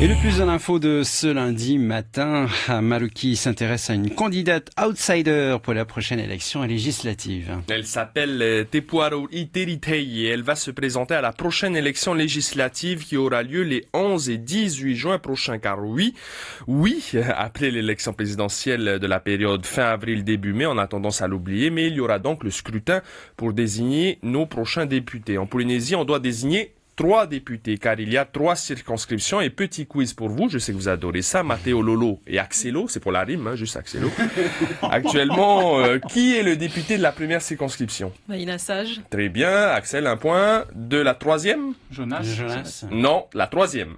Et le plus de l'info de ce lundi matin, Maluki s'intéresse à une candidate outsider pour la prochaine élection législative. Elle s'appelle Tepuaro Iteritei et elle va se présenter à la prochaine élection législative qui aura lieu les 11 et 18 juin prochains. Car oui, après l'élection présidentielle de la période fin avril, début mai, on a tendance à l'oublier, mais il y aura donc le scrutin pour désigner nos prochains députés. En Polynésie, on doit désigner 3 députés, car il y a 3 circonscriptions. Et petit quiz pour vous, je sais que vous adorez ça, Matteo Lolo et Axelo, c'est pour la rime, hein, juste Axelo. Actuellement, qui est le député de la première circonscription? Maïna Sage. Très bien, Axel, un point. De la troisième? Jonas. Non, la troisième.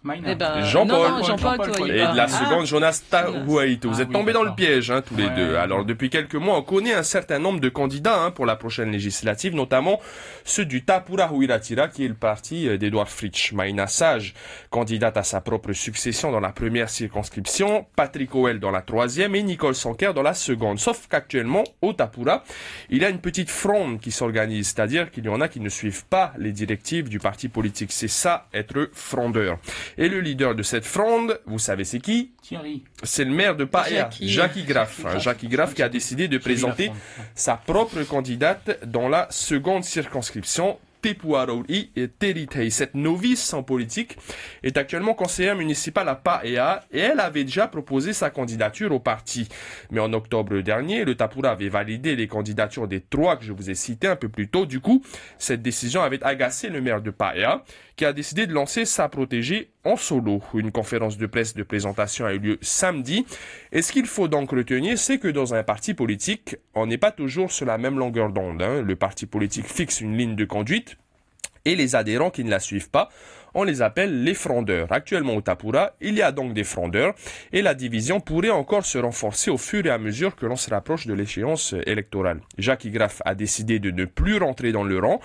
Eh ben, Jean-Paul. non, Jean-Paul, Et de la seconde, Jonas Tahuaito. Vous êtes tombés dans le piège, tous les deux. Ouais. Alors, depuis quelques mois, on connaît un certain nombre de candidats pour la prochaine législative, notamment ceux du Tapura Huiratira, qui est le parti d'Edouard Fritsch. Maïna Sage, candidate à sa propre succession dans la première circonscription, Patrick Oel dans la troisième et Nicole Sanker dans la seconde. Sauf qu'actuellement, au Tapura, il y a une petite fronde qui s'organise, c'est-à-dire qu'il y en a qui ne suivent pas les directives du parti politique. C'est ça, être frondeur. Et le leader de cette fronde, vous savez c'est qui? Thierry. C'est le maire de Paea, Jackie Graff. Jackie Graff qui a décidé de présenter sa propre candidate dans la seconde circonscription, Tepuarori et Teritei. Cette novice en politique est actuellement conseillère municipale à Paea et elle avait déjà proposé sa candidature au parti. Mais en octobre dernier, le Tapura avait validé les candidatures des 3 que je vous ai citées un peu plus tôt. Du coup, cette décision avait agacé le maire de Paea qui a décidé de lancer sa protégée en solo. Une conférence de presse de présentation a eu lieu samedi. Et ce qu'il faut donc retenir, c'est que dans un parti politique, on n'est pas toujours sur la même longueur d'onde. Le parti politique fixe une ligne de conduite et les adhérents qui ne la suivent pas, on les appelle les frondeurs. Actuellement au Tapura, il y a donc des frondeurs et la division pourrait encore se renforcer au fur et à mesure que l'on se rapproche de l'échéance électorale. Jackie Graff a décidé de ne plus rentrer dans le rang.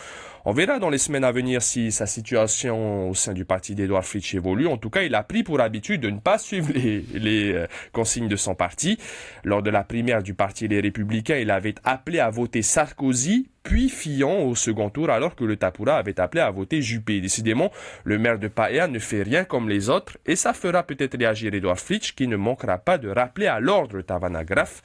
On verra dans les semaines à venir si sa situation au sein du parti d'Edouard Fritsch évolue. En tout cas, il a pris pour habitude de ne pas suivre les consignes de son parti. Lors de la primaire du parti Les Républicains, il avait appelé à voter Sarkozy, puis Fillon au second tour, alors que le Tapura avait appelé à voter Juppé. Décidément, le maire de Paea ne fait rien comme les autres, et ça fera peut-être réagir Edouard Fritsch, qui ne manquera pas de rappeler à l'ordre Tavanna Graff,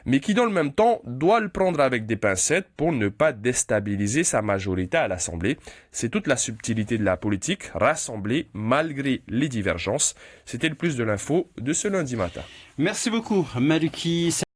mais qui dans le même temps doit le prendre avec des pincettes pour ne pas déstabiliser sa majorité à l'Assemblée. C'est toute la subtilité de la politique, rassembler malgré les divergences. C'était le plus de l'info de ce lundi matin. Merci beaucoup, Maluki.